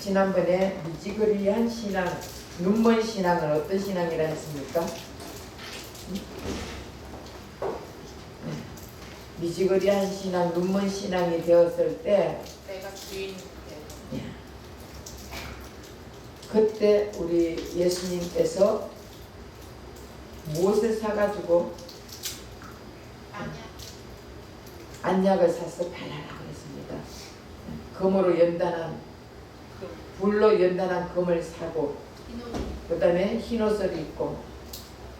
지난번에 미지근한 신앙, 눈먼 신앙은 어떤 신앙이라 했습니까? 미지근한 신앙, 눈먼 신앙이 되었을 때 내가 주인 돼. 그때 우리 예수님께서 무엇을 사가지고 안약을 사서 발라라 그랬습니다. 금으로 연단한, 불로 연단한 금을 사고 그 다음에 흰옷을 입고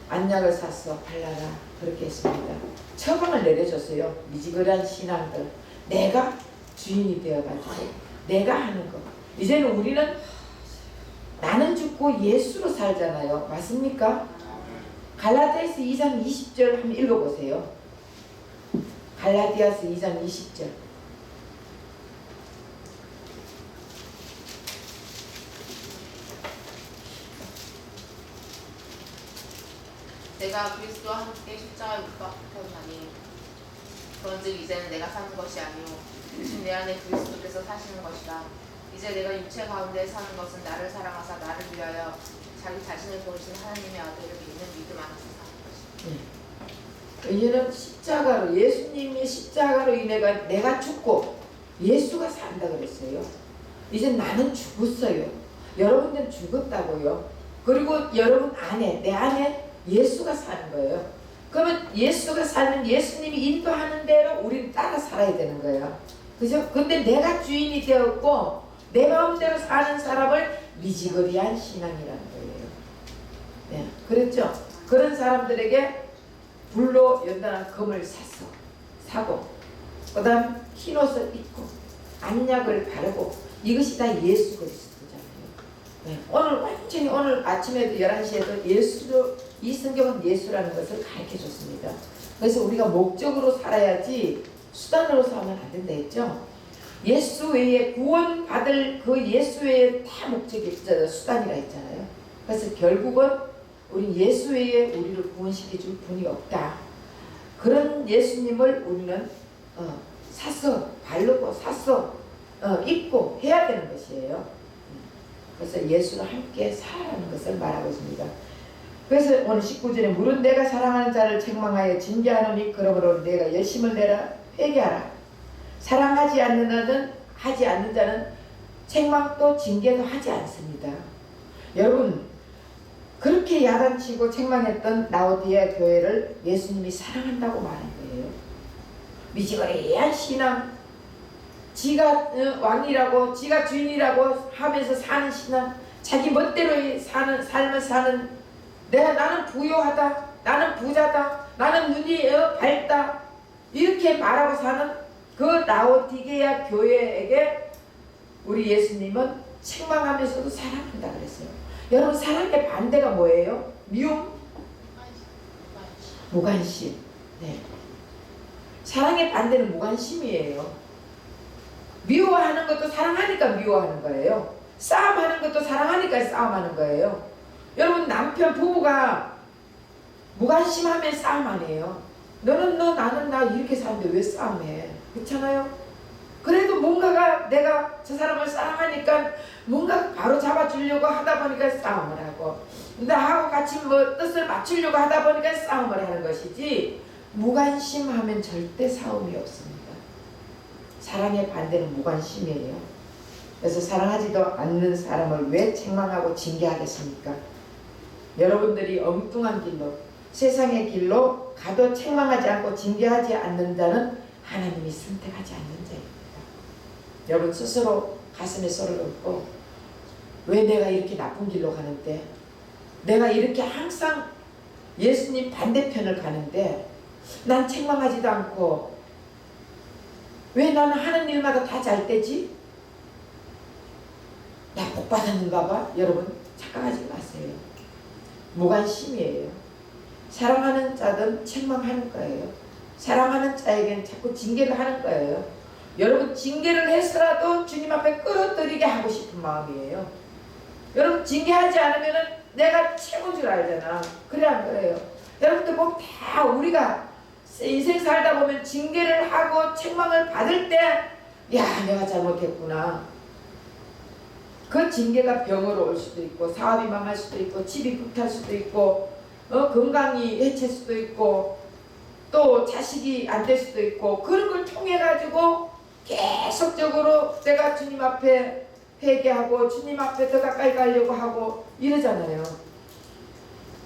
안약을 사서 발라라 그렇게 했습니다. 처방을 내려줬어요. 미지근한 신앙들, 내가 주인이 되어가지고 내가 하는 거. 이제는 우리는 나는 죽고 예수로 살잖아요. 맞습니까? 갈라디아서 2장 20절 한번 읽어보세요. 갈라디아서 2장 20절. 내가 그리스도와 함께 십자가에 못 박혔나니 그런즉 이제는 내가 사는 것이 아니요 오직 내 안에 그리스도께서 사시는 것이라. 이제 내가 육체 가운데 사는 것은 나를 사랑하사 나를 위하여 자기 자신을 보내신 하나님의 아들을 믿는 믿음 안에서 사는 것이다. 이제는 십자가로, 예수님이 십자가로 인해가 내가 죽고 예수가 산다 그랬어요. 이제 나는 죽었어요. 여러분들은 죽었다고요. 그리고 여러분 안에, 내 안에 예수가 사는 거예요. 그러면 예수가 사는, 예수님이 인도하는 대로 우리는 따라 살아야 되는 거예요. 그죠? 근데 내가 주인이 되었고 내 마음대로 사는 사람을 미지근한 신앙이라는 거예요. 네, 그랬죠? 그런 사람들에게 불로 연단한 금을 사고 그 다음 흰옷을 입고 안약을 바르고 이것이 다 예수 그리스도잖아요. 네, 오늘 완전히 오늘 아침에도 11시에도 예수로, 이 성경은 예수라는 것을 가르쳐 줬습니다. 그래서 우리가 목적으로 살아야지 수단으로 살면 안 된다 했죠. 예수 외에 구원받을 그 예수 외에 다 목적이 있잖아요. 수단이라 했잖아요. 그래서 결국은 우리 예수 외에 우리를 구원시켜줄 분이 없다. 그런 예수님을 우리는 사서 바르고 사서 입고 해야 되는 것이에요. 그래서 예수와 함께 살아가는 것을 말하고 있습니다. 그래서 오늘 19절에 물은 내가 사랑하는 자를 책망하여 징계하노니 그러므로 내가 열심을 내라 회개하라. 사랑하지 않는 자는 책망도 징계도 하지 않습니다. 여러분, 그렇게 야단치고 책망했던 라오디아 교회를 예수님이 사랑한다고 말한 거예요. 미지근한 신앙, 지가 왕이라고, 지가 주인이라고 하면서 사는 신앙, 자기 멋대로 사는 삶을 사는, 나는 부유하다, 나는 부자다, 나는 눈이 밝다, 이렇게 말하고 사는 그 라오디게아 교회에게 우리 예수님은 책망하면서도 사랑한다 그랬어요. 여러분, 사랑의 반대가 뭐예요? 미움? 무관심. 네. 사랑의 반대는 무관심이에요. 미워하는 것도 사랑하니까 미워하는 거예요. 싸움하는 것도 사랑하니까 싸움하는 거예요. 여러분, 남편 부부가 무관심하면 싸움 안 해요. 너는 너, 나는 나 이렇게 사는데 왜 싸움해? 그렇잖아요? 그래도 뭔가가 내가 저 사람을 사랑하니까 뭔가 바로 잡아주려고 하다 보니까 싸움을 하고, 나하고 같이 뭐 뜻을 맞추려고 하다 보니까 싸움을 하는 것이지, 무관심하면 절대 싸움이 없습니다. 사랑의 반대는 무관심이에요. 그래서 사랑하지도 않는 사람을 왜 책망하고 징계하겠습니까? 여러분들이 엉뚱한 길로, 세상의 길로 가도 책망하지 않고 징계하지 않는 자는 하나님이 선택하지 않는 자입니다. 여러분, 스스로 가슴에 손을 얹고, 왜 내가 이렇게 나쁜 길로 가는데, 내가 이렇게 항상 예수님 반대편을 가는데 난 책망하지도 않고 왜 나는 하는 일마다 다 잘 되지? 나 복 받았는가 봐? 여러분, 착각하지 마세요. 무관심이에요. 사랑하는 자든 책망하는 거예요. 사랑하는 자에게는 자꾸 징계를 하는 거예요. 여러분, 징계를 해서라도 주님 앞에 끌어들이게 하고 싶은 마음이에요. 여러분, 징계하지 않으면 내가 최고인 줄 알잖아. 그래 안 그래요? 여러분들 뭐 다 우리가 인생 살다 보면 징계를 하고 책망을 받을 때, 야, 내가 잘못했구나. 그 징계가 병으로 올 수도 있고 사업이 망할 수도 있고 집이 불탈 수도 있고 건강이 해칠 수도 있고 또 자식이 안 될 수도 있고 그런 걸 통해 가지고 계속적으로 내가 주님 앞에 회개하고 주님 앞에 더 가까이 가려고 하고 이러잖아요.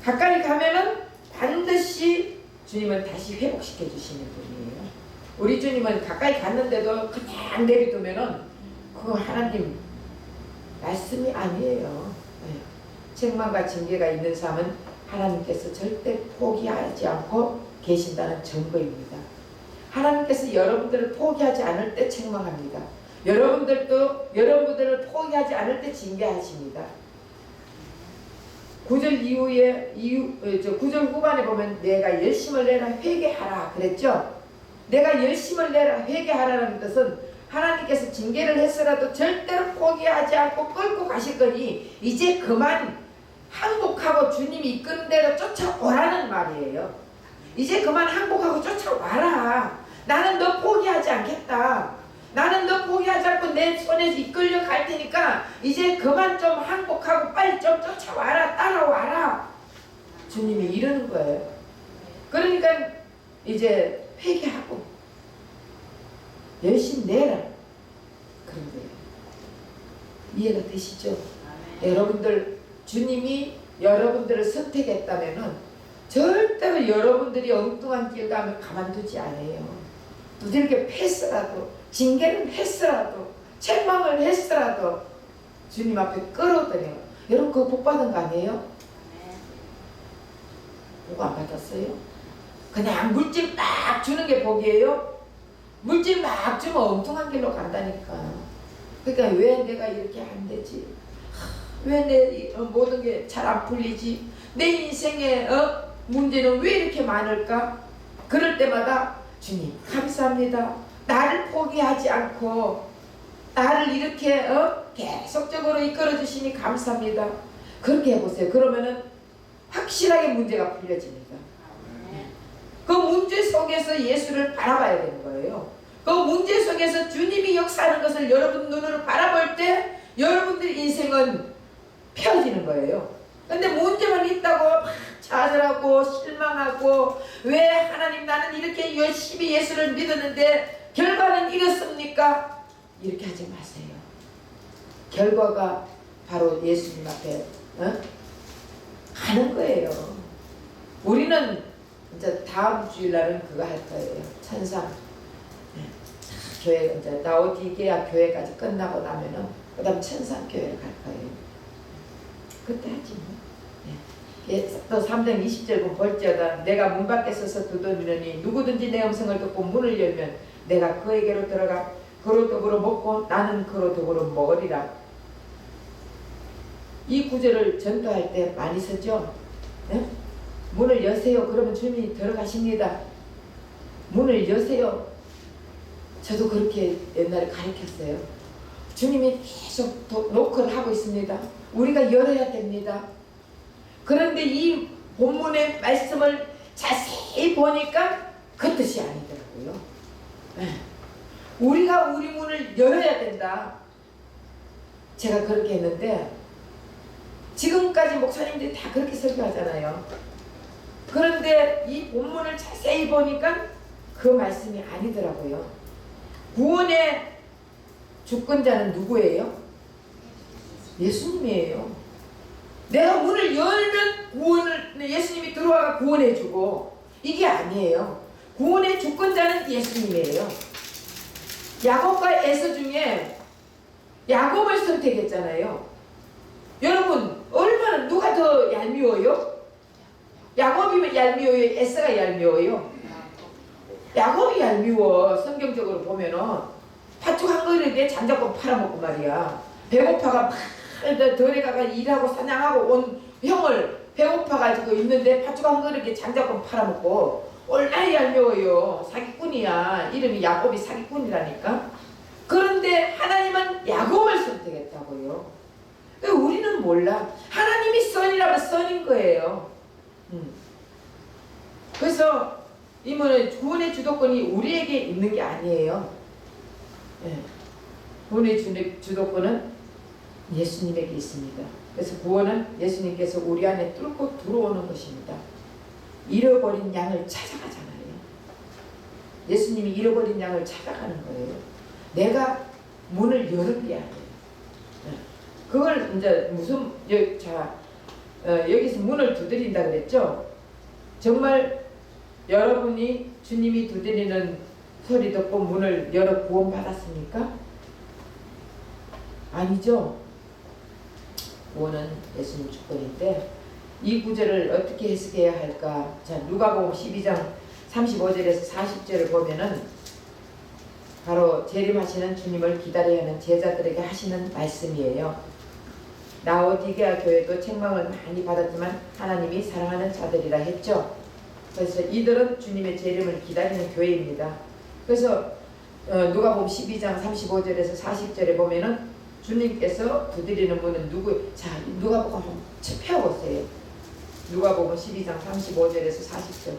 가까이 가면은 반드시 주님은 다시 회복시켜 주시는 분이에요. 우리 주님은 가까이 갔는데도 그냥 내비두면은 그거 하나님 말씀이 아니에요. 네. 책망과 징계가 있는 삶은 하나님께서 절대 포기하지 않고 계신다는 증거입니다. 하나님께서 여러분들을 포기하지 않을 때 책망합니다. 여러분들도 여러분들을 포기하지 않을 때 징계하십니다. 9절 이후에 9절 후반에 보면 내가 열심을 내라 회개하라 그랬죠. 내가 열심을 내라 회개하라는 뜻은 하나님께서 징계를 했으라도 절대로 포기하지 않고 끌고 가실 거니 이제 그만 항복하고 주님이 이끄는 대로 쫓아오라는 말이에요. 이제 그만 항복하고 쫓아와라. 나는 너 포기하지 않겠다. 나는 너 포기하지 않고 내 손에서 이끌려 갈 테니까 이제 그만 좀 항복하고 빨리 좀 쫓아와라. 따라와라. 주님이 이러는 거예요. 그러니까 이제 회개하고 열심히 내라. 그런 거예요. 이해가 되시죠? 여러분들 주님이 여러분들을 선택했다면은 절대로 여러분들이 엉뚱한 길 가면 가만두지 않아요. 두들겨 패스라도 징계를 했으라도 책망을 했으라도 주님 앞에 끌어들여. 여러분 그거 복 받은 거 아니에요? 복 안 받았어요? 그냥 물질 막 주는 게 복이에요? 물질 막 주면 엉뚱한 길로 간다니까. 그러니까 왜 내가 이렇게 안 되지? 왜 내 모든 게 잘 안 풀리지? 내 인생의 문제는 왜 이렇게 많을까? 그럴 때마다 주님 감사합니다. 나를 포기하지 않고 나를 이렇게 계속적으로 이끌어 주시니 감사합니다. 그렇게 해보세요. 그러면은 확실하게 문제가 풀려집니다. 그 문제 속에서 예수를 바라봐야 되는 거예요. 그 문제 속에서 주님이 역사하는 것을 여러분 눈으로 바라볼 때 여러분들 인생은 펴지는 거예요. 근데 문제만 있다고 막 좌절하고 실망하고 왜 하나님 나는 이렇게 열심히 예수를 믿었는데 결과는 이렇습니까? 이렇게 하지 마세요. 결과가 바로 예수님 앞에 가는 거예요. 우리는 이제 다음 주일날은 그거 할 거예요. 천상 교회 이제 라오디게아 교회까지 끝나고 나면은 그다음 천상 교회를 갈 거예요. 그때 하지 뭐. 또 3장 20절 보면 볼지어다 내가 문 밖에 서서 두드리느니 누구든지 내 음성을 듣고 문을 열면 내가 그에게로 들어가 그로 더불어 먹고 나는 그로 더불어 먹으리라. 이 구절을 전도할 때 많이 쓰죠. 네? 문을 여세요. 그러면 주님이 들어가십니다. 문을 여세요. 저도 그렇게 옛날에 가르쳤어요. 주님이 계속 노크를 하고 있습니다. 우리가 열어야 됩니다. 그런데 이 본문의 말씀을 자세히 보니까 그 뜻이 아니더라고요. 우리가 우리 문을 열어야 된다. 제가 그렇게 했는데 지금까지 목사님들이 다 그렇게 설교하잖아요. 그런데 이 본문을 자세히 보니까 그 말씀이 아니더라고요. 구원의 주권자는 누구예요? 예수님이에요. 내가 문을 열면 구원을 예수님이 들어와가 구원해주고 이게 아니에요. 구원의 주권자는 예수님이에요. 야곱과 에서 중에 야곱을 선택했잖아요. 여러분 얼마나 누가 더 얄미워요? 야곱이 얄미워요? 에서가 얄미워요? 야곱이 얄미워. 성경적으로 보면은 팥죽 한 그릇에 잠자코 팔아먹고 말이야. 배고파가 막 덜에 가가 일하고 사냥하고 온 형을 배고파가지고 있는데 팥죽 한 그릇에 잠자코 팔아먹고 얼마나 얄미워요. 사기꾼이야. 이름이 야곱이 사기꾼이라니까. 그런데 하나님은 야곱을 선택했다고요. 우리는 몰라. 하나님이 선이라면 선인 거예요. 그래서 이모는 구원의 주도권이 우리에게 있는 게 아니에요. 구원의 주도권은 예수님에게 있습니다. 그래서 구원은 예수님께서 우리 안에 뚫고 들어오는 것입니다. 잃어버린 양을 찾아가잖아요. 예수님이 잃어버린 양을 찾아가는 거예요. 내가 문을 여는 게 아니에요. 그걸 이제 무슨 여기서 문을 두드린다 그랬죠. 정말 여러분이 주님이 두드리는 소리 듣고 문을 열어 구원받았습니까? 아니죠. 구원은 예수님 주권인데 이 구절을 어떻게 해석해야 할까? 자, 누가복음 12장 35절에서 40절을 보면은 바로 재림하시는 주님을 기다려야 하는 제자들에게 하시는 말씀이에요. 라오디게아 교회도 책망을 많이 받았지만 하나님이 사랑하는 자들이라 했죠. 그래서 이들은 주님의 재림을 기다리는 교회입니다. 그래서 누가복음 12장 35절에서 40절에 보면은 주님께서 두드리는 분은 누구? 자, 누가복음 한번 펴보세요. 누가복음 12장 35절에서 40절.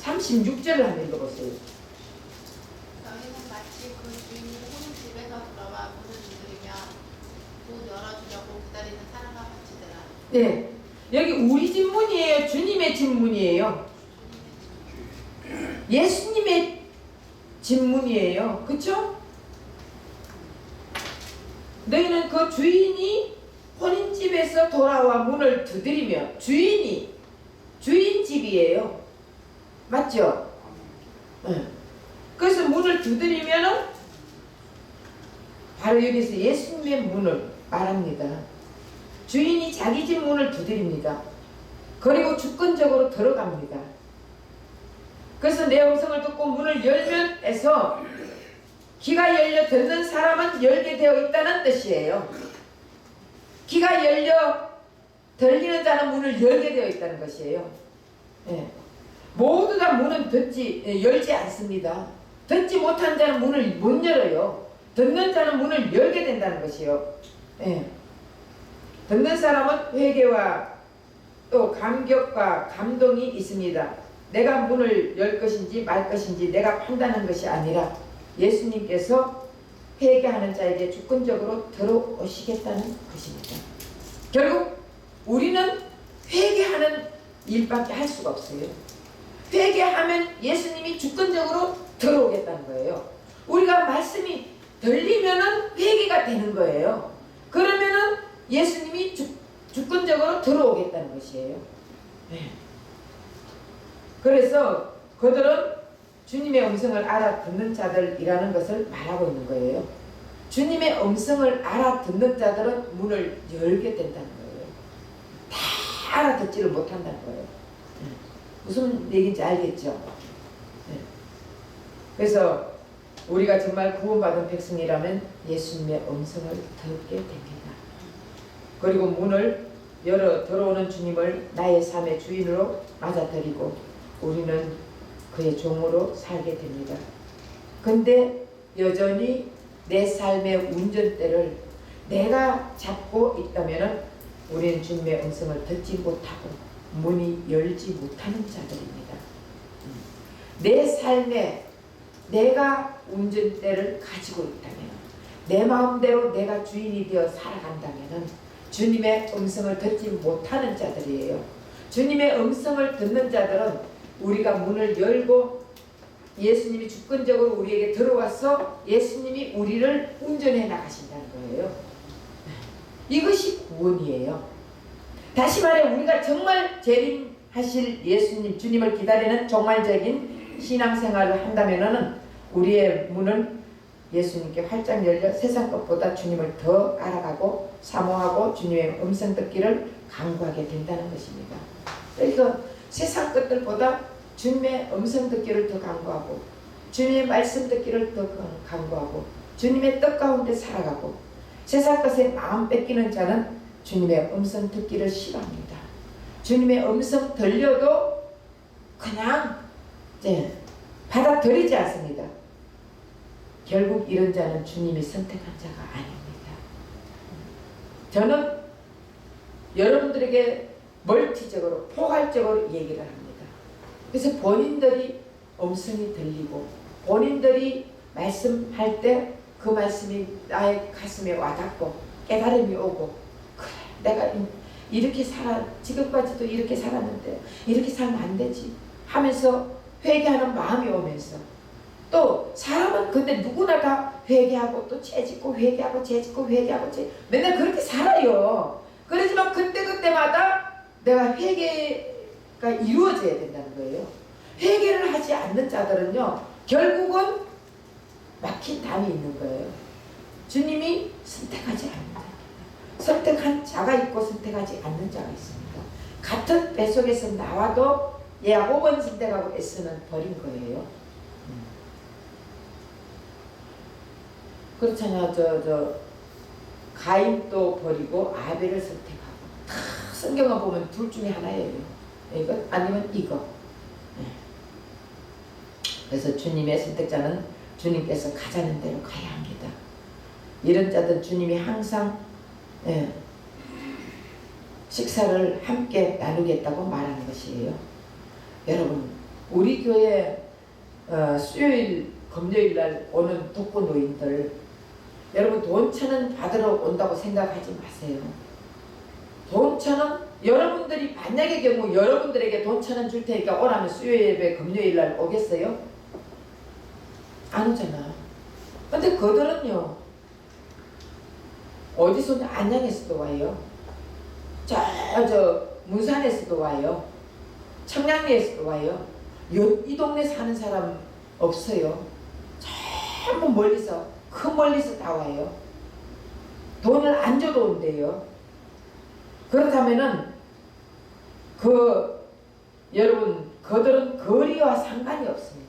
36절을 한번 읽어보세요. 너희는 마치 그 주인이 혼인 집에서 들어와 문을 두드리며 문 열어주려고 기다리는 사람과 같이더라. 네, 여기 우리 집 문이에요? 주님의 집 문이에요? 예수님의 집 문이에요. 그쵸? 너희는 그 주인이 혼인집에서 돌아와 문을 두드리며 주인 집이에요. 맞죠? 네. 그래서 문을 두드리면은 바로 여기서 예수님의 문을 말합니다. 주인이 자기 집 문을 두드립니다. 그리고 주권적으로 들어갑니다. 그래서 내 음성을 듣고 문을 열면 해서 귀가 열려 듣는 사람은 열게 되어 있다는 뜻이에요. 귀가 열려 들리는 자는 문을 열게 되어 있다는 것이에요. 네. 모두 다 문은 열지 않습니다. 듣지 못한 자는 문을 못 열어요. 듣는 자는 문을 열게 된다는 것이요. 네. 듣는 사람은 회개와 또 감격과 감동이 있습니다. 내가 문을 열 것인지 말 것인지 내가 판단하는 것이 아니라 예수님께서 회개하는 자에게 주권적으로 들어오시겠다는 것입니다. 결국 우리는 회개하는 일밖에 할 수가 없어요. 회개하면 예수님이 주권적으로 들어오겠다는 거예요. 우리가 말씀이 들리면은 회개가 되는 거예요. 그러면은 예수님이 주권적으로 들어오겠다는 것이에요. 네. 그래서 그들은 주님의 음성을 알아듣는 자들이라는 것을 말하고 있는 거예요. 주님의 음성을 알아듣는 자들은 문을 열게 된다는 거예요. 다 알아듣지를 못한다는 거예요. 무슨 얘기인지 알겠죠? 그래서 우리가 정말 구원받은 백성이라면 예수님의 음성을 듣게 됩니다. 그리고 문을 열어 들어오는 주님을 나의 삶의 주인으로 맞아들이고 우리는 그의 종으로 살게 됩니다. 근데 여전히 내 삶의 운전대를 내가 잡고 있다면 우리는 주님의 음성을 듣지 못하고 문이 열지 못하는 자들입니다. 내 삶에 내가 운전대를 가지고 있다면 내 마음대로 내가 주인이 되어 살아간다면 주님의 음성을 듣지 못하는 자들이에요. 주님의 음성을 듣는 자들은 우리가 문을 열고 예수님이 주권적으로 우리에게 들어와서 예수님이 우리를 운전해 나가신다는 거예요. 이것이 구원이에요. 다시 말해 우리가 정말 재림하실 예수님 주님을 기다리는 종말적인 신앙생활을 한다면은 우리의 문은 예수님께 활짝 열려 세상 것보다 주님을 더 알아가고 사모하고 주님의 음성 듣기를 간구하게 된다는 것입니다. 그래서 세상 것들보다 주님의 음성 듣기를 더 간구하고 주님의 말씀 듣기를 더 간구하고 주님의 뜻 가운데 살아가고 세상 것에 마음 뺏기는 자는 주님의 음성 듣기를 싫어합니다. 주님의 음성 들려도 그냥 받아들이지 않습니다. 결국 이런 자는 주님이 선택한 자가 아닙니다. 저는 여러분들에게 멀티적으로 포괄적으로 얘기를 합니다. 그래서 본인들이 음성이 들리고 본인들이 말씀할 때 그 말씀이 나의 가슴에 와닿고 깨달음이 오고 그래 내가 이렇게 지금까지도 이렇게 살았는데 이렇게 살면 안 되지 하면서 회개하는 마음이 오면서 또 사람은 근데 누구나 다 회개하고 또 죄짓고 회개하고 죄짓고 회개하고 맨날 그렇게 살아요. 그렇지만 그때마다 내가 회개가 이루어져야 된다는 거예요. 회개를 하지 않는 자들은요 결국은 막힌 담이 있는 거예요. 주님이 선택하지 않는다. 선택한 자가 있고 선택하지 않는 자가 있습니다. 같은 뱃속에서 나와도 야곱은 선택하고 에서는 버린 거예요. 그렇잖아요. 가인도 버리고 아벨을 선택하고 다 성경을 보면 둘 중에 하나예요. 이거 아니면 이거. 그래서 주님의 선택자는 주님께서 가자는 대로 가야 합니다. 이런 자들 주님이 항상 식사를 함께 나누겠다고 말하는 것이에요. 여러분 우리 교회 수요일 금요일 날 오는 독거 노인들 여러분 돈 1,000원 받으러 온다고 생각하지 마세요. 돈 1,000원 여러분들이 만약의 경우 여러분들에게 돈 1,000원 줄 테니까 오라면 수요일 예배 금요일 날 오겠어요? 안 오잖아. 근데 그들은요 어디서 안양에서도 와요. 저 문산에서도 와요. 청량리에서도 와요. 이 동네 사는 사람 없어요. 전부 멀리서 큰 멀리서 다 와요. 돈을 안 줘도 온대요. 그렇다면은 여러분 그들은 거리와 상관이 없습니다.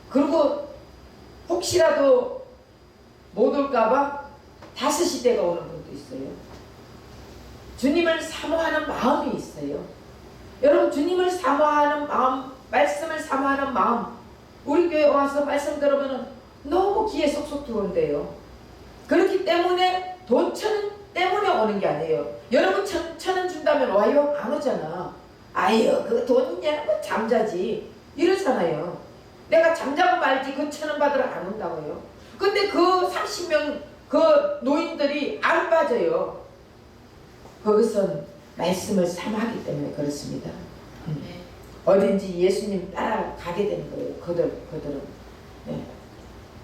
그리고 혹시라도 못 올까봐 5시대가 오는 분도 있어요. 주님을 사모하는 마음이 있어요. 여러분 주님을 사모하는 마음, 말씀을 사모하는 마음 우리 교회 와서 말씀 들으면 너무 귀에 쏙쏙 들어온대요. 그렇기 때문에 돈 1,000원 때문에 오는 게 아니에요. 여러분 1,000원 준다면 와요? 안 오잖아. 아유 그 돈 있냐? 뭐 잠자지 이러잖아요. 내가 잠자고 말지 그 1,000원 받으러 안 온다고요. 근데 그 30명 그 노인들이 안 빠져요. 그것은 말씀을 사모하기 때문에 그렇습니다. 어딘지 예수님 따라가게 되는 거예요. 그들은.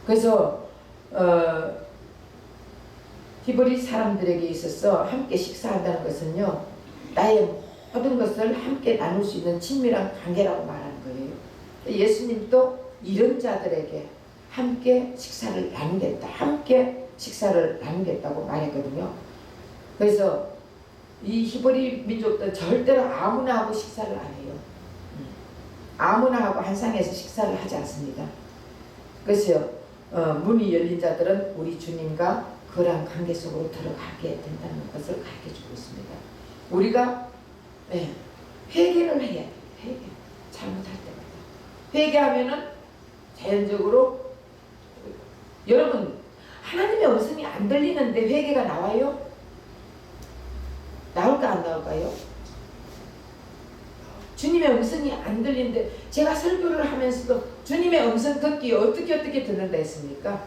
그래서 히브리 사람들에게 있어서 함께 식사한다는 것은요 나의 모든 것을 함께 나눌 수 있는 친밀한 관계라고 말하는 거예요. 예수님도 이런 자들에게 함께 식사를 나누겠다. 함께 식사를 나누겠다고 말했거든요. 그래서 이 히브리 민족들 절대로 아무나 하고 식사를 안 해요. 아무나 하고 한 상에서 식사를 하지 않습니다. 그래서 문이 열린 자들은 우리 주님과 그러한 관계 속으로 들어가게 된다는 것을 가르쳐주고 있습니다. 우리가 회개를 해야 돼요. 회개. 잘못할 때마다. 회개하면은 자연적으로 여러분 하나님의 음성이 안 들리는데 회개가 나와요? 나올까 안 나올까요? 주님의 음성이 안 들리는데 제가 설교를 하면서도 주님의 음성 듣기 어떻게 듣는다 했습니까?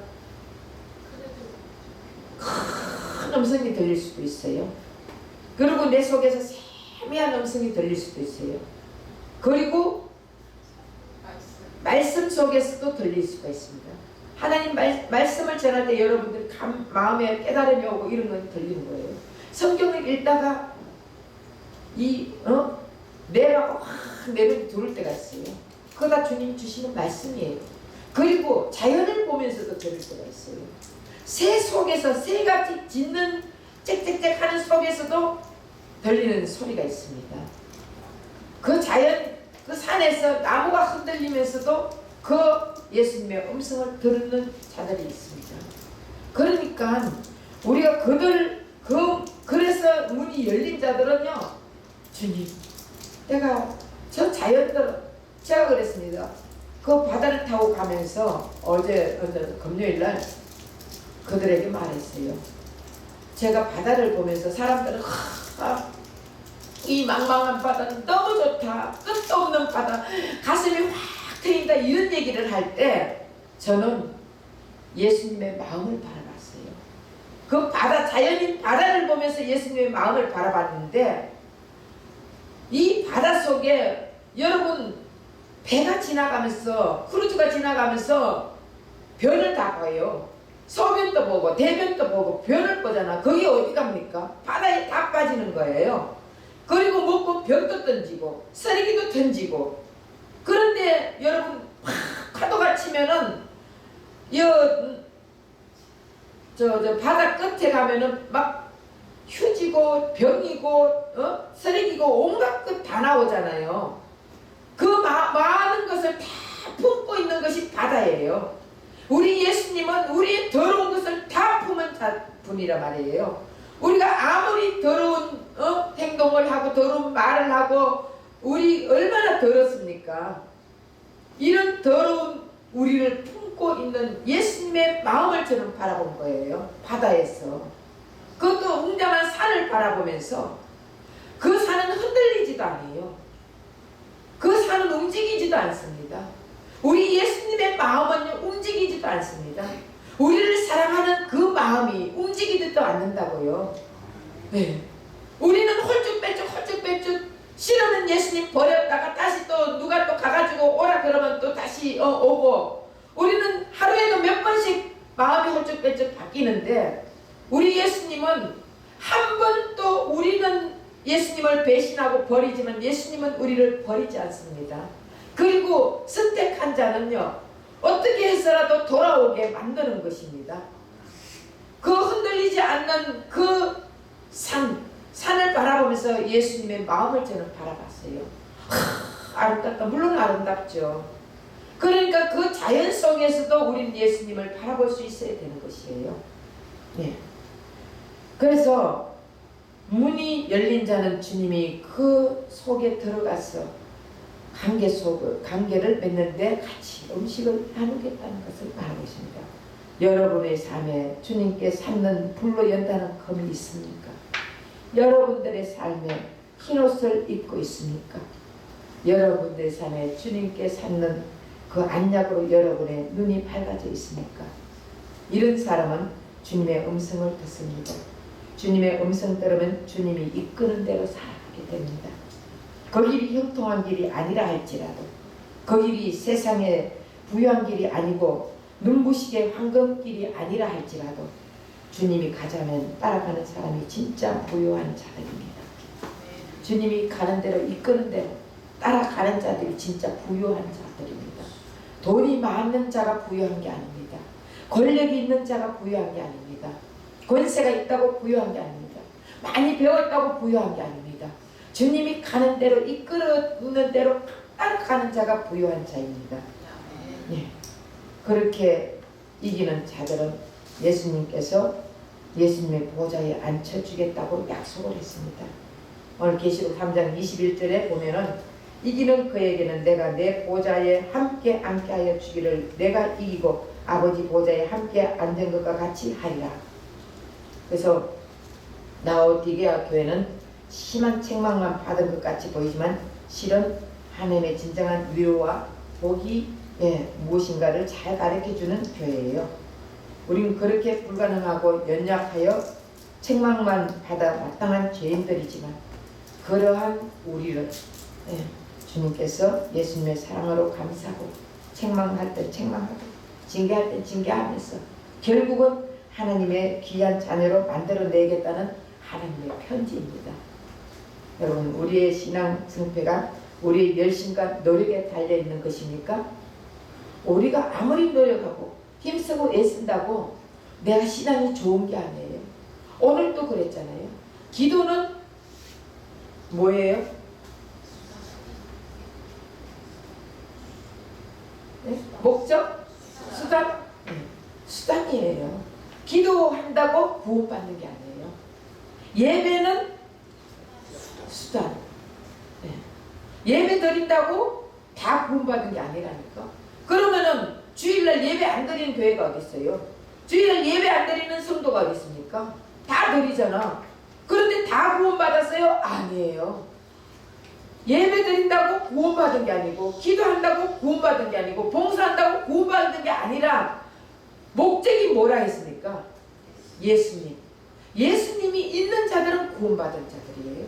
큰 음성이 들릴 수도 있어요. 그리고 내 속에서 세미한 음성이 들릴 수도 있어요. 그리고 말씀 속에서도 들릴 수가 있습니다. 하나님 말씀을 전할 때 여러분들 마음에 깨달음이 오고 이런 건 들리는 거예요. 성경을 읽다가 내가 확 내려이 들을 때가 있어요. 그거 다 주님 주시는 말씀이에요. 그리고 자연을 보면서도 들을 때가 있어요. 새 속에서 새같이 짖는 짹짹짹 하는 속에서도 들리는 소리가 있습니다. 그 자연 그 산에서 나무가 흔들리면서도 그 예수님의 음성을 듣는 자들이 있습니다. 그러니까 우리가 그래서 문이 열린 자들은요, 주님, 내가 저 자연들 제가 그랬습니다. 그 바다를 타고 가면서 어제 금요일날 그들에게 말했어요. 제가 바다를 보면서 사람들은 이 망망한 바다는 너무 좋다. 끝도 없는 바다. 가슴이 확 트인다. 이런 얘기를 할 때 저는 예수님의 마음을 바라봤어요. 그 바다, 자연인 바다를 보면서 예수님의 마음을 바라봤는데 이 바다 속에 여러분 배가 지나가면서 크루즈가 지나가면서 별을 다 봐요. 소변도 보고 대변도 보고 별을 보잖아. 거기 어디 갑니까? 바다에 다 빠지는 거예요. 그리고 먹고 벽도 던지고 쓰레기도 던지고. 그런데 여러분 팍 파도가 치면은 저 바다 끝에 가면은 막 휴지고 병이고 쓰레기고 온갖 것 다 나오잖아요. 그 많은 것을 다 품고 있는 것이 바다예요. 우리 예수님은 우리의 더러운 것을 다 품은 분이라 말이에요. 우리가 아무리 더러운 행동을 하고 더러운 말을 하고 우리 얼마나 더럽습니까? 이런 더러운 우리를 품고 있는 예수님의 마음을 저는 바라본 거예요. 바다에서. 그것도 웅장한 산을 바라보면서 그 산은 흔들리지도 않아요. 그 산은 움직이지도 않습니다. 우리 예수님의 마음은 움직이지도 않습니다. 우리를 사랑하는 그 마음이 움직이지도 않는다고요. 네. 우리는 홀쭉빼쭉 싫으면 예수님 버렸다가 다시 또 누가 또 가가지고 오라 그러면 또 다시 오고. 우리는 하루에도 몇 번씩 마음이 홀쭉빼쭉 바뀌는데 우리 예수님은 한 번도 우리는 예수님을 배신하고 버리지만 예수님은 우리를 버리지 않습니다. 그리고 선택한 자는요 어떻게 해서라도 돌아오게 만드는 것입니다. 그 흔들리지 않는 그 산을 바라보면서 예수님의 마음을 저는 바라봤어요. 아름답다. 물론 아름답죠. 그러니까 그 자연 속에서도 우리는 예수님을 바라볼 수 있어야 되는 것이에요. 네. 그래서 문이 열린 자는 주님이 그 속에 들어가서 관계를 맺는데 같이 음식을 나누겠다는 것을 말하고 있습니다. 여러분의 삶에 주님께 삼는 불로 연다는 검이 있습니까? 여러분들의 삶에 흰옷을 입고 있습니까? 여러분들의 삶에 주님께 삼는 그 안약으로 여러분의 눈이 밝아져 있습니까? 이런 사람은 주님의 음성을 듣습니다. 주님의 음성 들으면 주님이 이끄는 대로 살아가게 됩니다. 그 길이 형통한 길이 아니라 할지라도 그 길이 세상에 부유한 길이 아니고 눈부시게 황금길이 아니라 할지라도 주님이 가자면 따라가는 사람이 진짜 부유한 자들입니다. 주님이 가는 대로 이끄는 대로 따라가는 자들이 진짜 부유한 자들입니다. 돈이 많은 자가 부유한 게 아닙니다. 권력이 있는 자가 부유한 게 아닙니다. 권세가 있다고 부유한 게 아닙니다. 많이 배웠다고 부유한 게 아닙니다. 주님이 가는 대로 이끌어주는 대로 따라가는 자가 부유한 자입니다. 네. 그렇게 이기는 자들은 예수님께서 예수님의 보좌에 앉혀주겠다고 약속을 했습니다. 오늘 계시록 3장 21절에 보면은 이기는 그에게는 내가 내 보좌에 함께 앉게 하여 주기를 내가 이기고 아버지 보좌에 함께 앉은 것과 같이 하리라. 그래서 라오디게아 교회는 심한 책망만 받은 것 같이 보이지만 실은 하나님의 진정한 위로와 복이 무엇인가를 잘 가르쳐주는 교회예요. 우리는 그렇게 불가능하고 연약하여 책망만 받아 마땅한 죄인들이지만 그러한 우리를 주님께서 예수님의 사랑으로 감싸고 책망할 때 책망하고 징계할 때 징계하면서 결국은 하나님의 귀한 자녀로 만들어내겠다는 하나님의 편지입니다. 여러분, 우리의 신앙 승패가 우리의 열심과 노력에 달려있는 것입니까? 우리가 아무리 노력하고 힘쓰고 애쓴다고 내가 신앙이 좋은 게 아니에요. 오늘도 그랬잖아요. 기도는 뭐예요? 네? 목적? 수단? 네. 수단이에요. 기도한다고 구원받는 게 아니에요. 예배는 수단. 네. 예배 드린다고 다 구원받는 게 아니라니까. 그러면은 주일날 예배 안 드리는 교회가 어디 있어요? 주일날 예배 안 드리는 성도가 어디 있습니까? 다 드리잖아. 그런데 다 구원받았어요? 아니에요. 예배 드린다고 구원받은 게 아니고, 기도한다고 구원받은 게 아니고, 봉사한다고 구원받은 게 아니라 목적이 뭐라 했습니까? 예수님. 예수님이 있는 자들은 구원받은 자들이에요.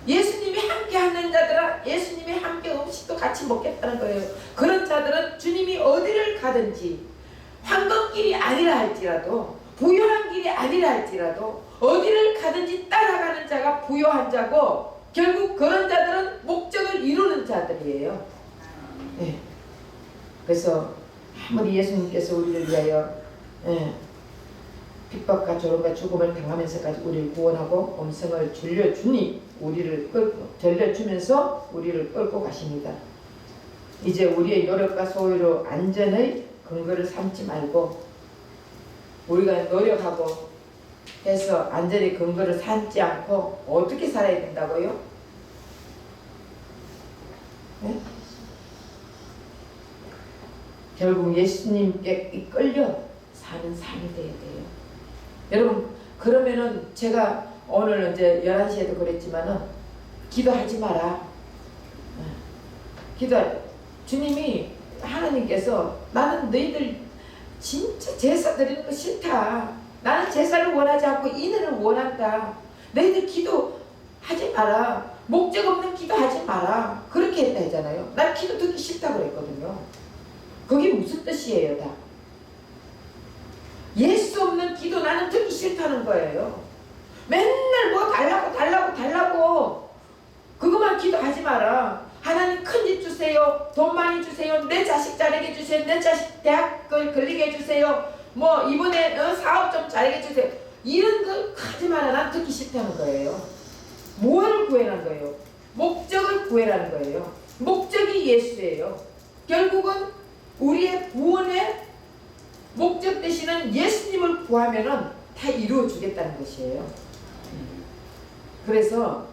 예수님이 함께 하는 자들은 예수님이 함께 음식도 같이 먹겠다는 거예요. 그런 자들은 주님이 어디를 가든지, 황금길이 아니라 할지라도, 부요한 길이 아니라 할지라도 어디를 가든지 따라가는 자가 부요한 자고, 결국 그런 자들은 목적을 이루는 자들이에요. 네. 그래서 아무리 예수님께서 우리를 위하여 핍박과 조롱과 죽음을 당하면서까지 우리를 구원하고 음성을 들려주니 우리를 들려주면서 우리를 끌고 가십니다. 이제 우리의 노력과 소유로 안전의 근거를 삼지 말고, 우리가 노력하고 해서 안전의 근거를 삼지 않고 어떻게 살아야 된다고요? 네? 결국 예수님께 이끌려 사는 삶이 되어야 돼요. 여러분, 그러면은 제가 오늘 이제 11시에도 그랬지만은 기도하지 마라. 주님이 하나님께서 나는 너희들 진짜 제사 드리는 거 싫다. 나는 제사를 원하지 않고 인을 원한다. 너희들 기도하지 마라. 목적 없는 기도하지 마라. 그렇게 했다 했잖아요. 난 기도 듣기 싫다고 그랬거든요. 그게 무슨 뜻이에요, 다? 예수 없는 기도 나는 듣기 싫다는 거예요. 맨날 뭐 달라고 그것만 기도하지 마라. 하나님 큰 집 주세요. 돈 많이 주세요. 내 자식 잘하게 해주세요. 내 자식 대학 걸리게 해주세요. 뭐 이번에 사업 좀 잘하게 해주세요. 이런 거 하지 마라. 난 듣기 싫다는 거예요. 뭐를 구해라는 거예요? 목적을 구해라는 거예요. 목적이 예수예요. 결국은 우리의 구원의 목적 되시는 예수님을 구하면은 다 이루어 주겠다는 것이에요. 그래서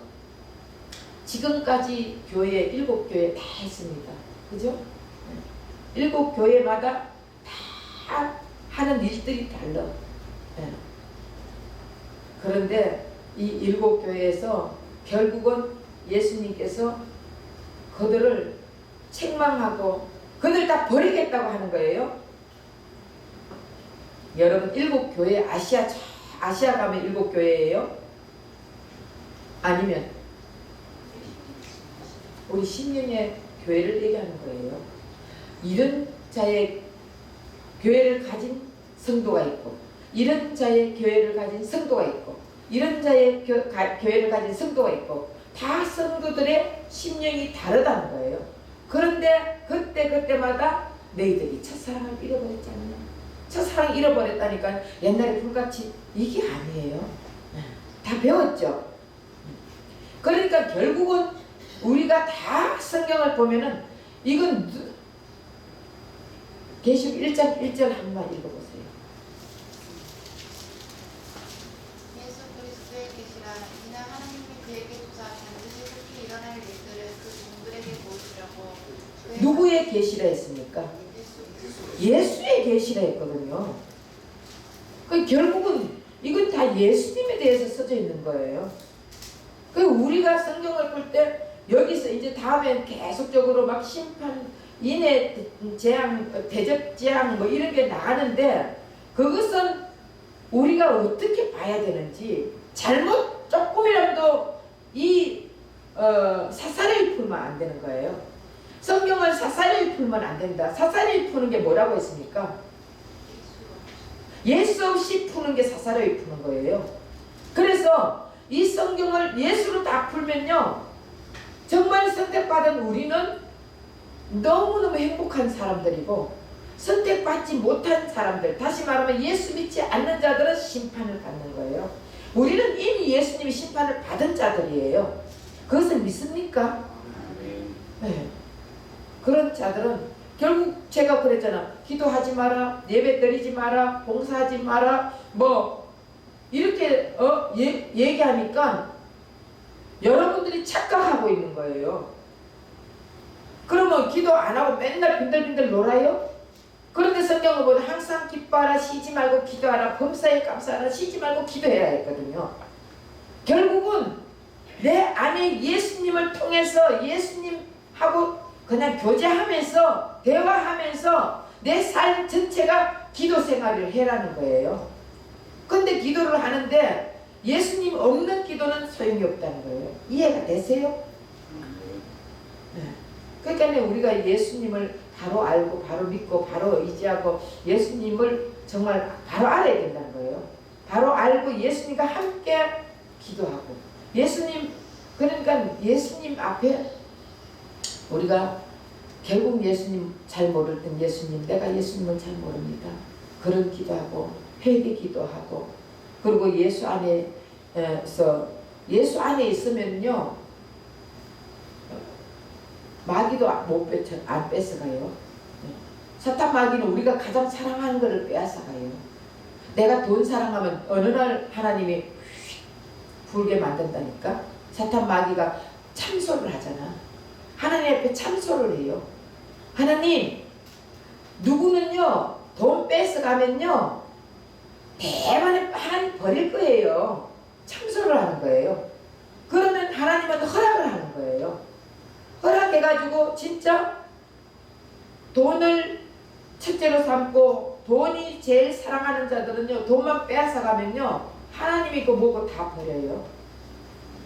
지금까지 교회 7교회 다 했습니다. 그죠? 7교회마다 다 하는 일들이 달라. 그런데 이 7교회에서 결국은 예수님께서 그들을 책망하고 그들 다 버리겠다고 하는 거예요. 여러분, 7교회 아시아 가면 7교회예요? 아니면 우리 신령의 교회를 얘기하는 거예요. 이런 자의 교회를 가진 성도가 있고, 이런 자의 교회를 가진 성도가 있고, 이런 자의 교회를 가진 성도가 있고, 다 성도들의 심령이 다르다는 거예요. 그런데 그때마다 너희들이 첫사랑을 잃어버렸잖아요. 첫사랑 잃어버렸다니까 옛날에 불같이 이게 아니에요. 다 배웠죠. 그러니까 결국은 우리가 다 성경을 보면은 이건 계시록 1장 1절 한번 읽어보세요. 예수 그리스도의 계시라. 이는 하나님이 그에게 주사 반드시 속히 일어날 일들을 그 종들에게 보여주려고. 누구의 계시라 했습니까? 예수의 계시라 했거든요. 그 결국은 이건 다 예수님에 대해서 써져 있는 거예요. 그 우리가 성경을 볼 때 여기서 이제 다음엔 계속적으로 막 심판, 인해 재앙, 대적 재앙 뭐 이런 게 나가는데, 그것은 우리가 어떻게 봐야 되는지, 잘못 조금이라도 이 사사리를 풀면 안 되는 거예요. 성경을 사사리를 풀면 안 된다. 사사리를 푸는 게 뭐라고 했습니까? 예수 없이 푸는 게 사사리를 푸는 거예요. 그래서 이 성경을 예수로 다 풀면요, 정말 선택받은 우리는 너무너무 행복한 사람들이고, 선택받지 못한 사람들, 다시 말하면 예수 믿지 않는 자들은 심판을 받는 거예요. 우리는 이미 예수님이 심판을 받은 자들이에요. 그것을 믿습니까? 네. 그런 자들은 결국 제가 그랬잖아. 기도하지 마라, 예배 드리지 마라, 봉사하지 마라, 뭐 이렇게 얘기하니까 여러분들이 착각하고 있는 거예요. 그러면 기도 안 하고 맨날 빈들빈들 놀아요? 그런데 성경을 보면 항상 기뻐하라, 쉬지 말고 기도하라, 범사에 감사하라, 쉬지 말고 기도해야 했거든요. 결국은 내 안에 예수님을 통해서 예수님하고 그냥 교제하면서 대화하면서 내 삶 전체가 기도 생활을 해라는 거예요. 근데 기도를 하는데 예수님 없는 기도는 소용이 없다는 거예요. 이해가 되세요? 네. 그러니까 우리가 예수님을 바로 알고 바로 믿고 바로 의지하고 예수님을 정말 바로 알아야 된다는 거예요. 바로 알고 예수님과 함께 기도하고 예수님, 그러니까 예수님 앞에 우리가 결국 예수님 잘 모를 땐 예수님, 내가 예수님을 잘 모릅니다. 그런 기도하고 회개 기도하고 그리고 예수 안에 있으면요 마귀도 안 뺏어가요. 사탄 마귀는 우리가 가장 사랑하는 것을 빼앗아가요. 내가 돈 사랑하면 어느 날 하나님이 불게 만든다니까. 사탄 마귀가 참소를 하잖아. 하나님 앞에 참소를 해요. 하나님, 누구는요 돈 뺏어가면요 대만에 하나님 버릴 거예요. 참소를 하는 거예요. 그러면 하나님은 허락을 하는 거예요. 허락해가지고 진짜 돈을 첫째로 삼고 돈이 제일 사랑하는 자들은요 돈만 빼앗아가면요 하나님이 그 뭐고 다 버려요.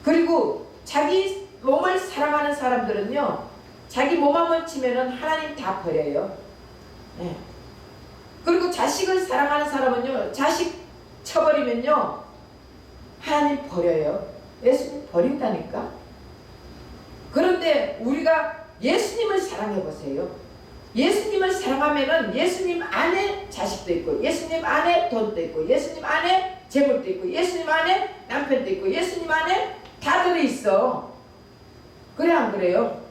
그리고 자기 몸을 사랑하는 사람들은요 자기 몸 한번 치면은 하나님 다 버려요. 네. 그리고 자식을 사랑하는 사람은요 자식 쳐버리면요 하나님 버려요. 예수님 버린다니까. 그런데 우리가 예수님을 사랑해 보세요. 예수님을 사랑하면은 예수님 안에 자식도 있고 예수님 안에 돈도 있고 예수님 안에 재물도 있고 예수님 안에 남편도 있고 예수님 안에 다 들어있어. 그래 안 그래요?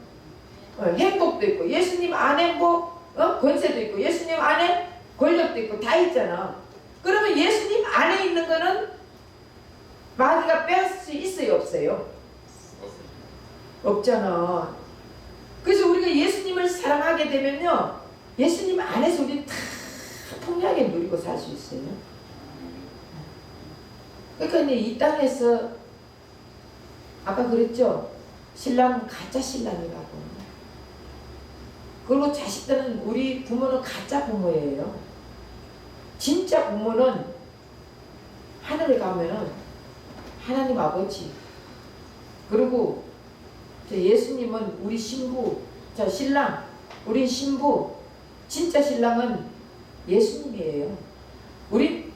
행복도 있고 예수님 안에 뭐 권세도 있고 예수님 안에 권력도 있고 다 있잖아. 그러면 예수님 안에 있는 거는 마귀가 빼앗을 수 있어요 없어요? 없잖아. 그래서 우리가 예수님을 사랑하게 되면요 예수님 안에서 우리 다 통쾌하게 누리고 살 수 있어요. 그러니까 이 땅에서 아까 그랬죠? 신랑은 가짜 신랑이라고. 그리고 자식들은 우리 부모는 가짜 부모예요. 진짜 부모는 하늘에 가면은 하나님 아버지, 그리고 예수님은 우리 신부, 저 신랑, 우리 신부, 진짜 신랑은 예수님이에요. 우리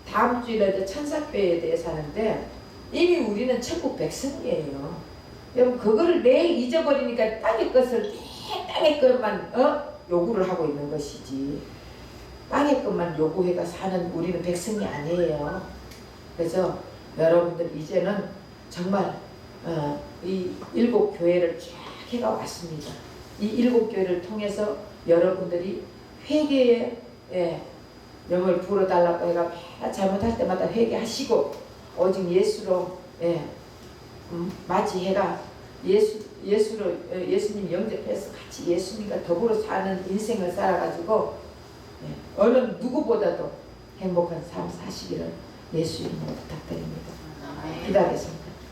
다음 주일에 천사교회에 대해서 하는데 이미 우리는 천국 백성이에요. 여러분 그거를 매일 잊어버리니까 땅의 것을 땅의 것만 요구를 하고 있는 것이지 땅의 것만 요구해가 사는 우리는 백성이 아니에요. 그래서 여러분들 이제는 정말 이 7교회를 쫙 해가 왔습니다. 이 7교회를 통해서 여러분들이 회개에 영을 불어달라고 해가 잘못할 때마다 회개하시고 오직 예수로 맞이해가 예수님 영접해서 같이 예수님과 더불어 사는 인생을 살아가지고 어느 누구보다도 행복한 삶 사시기를 예수 이름으로 부탁드립니다. 기다리겠습니다.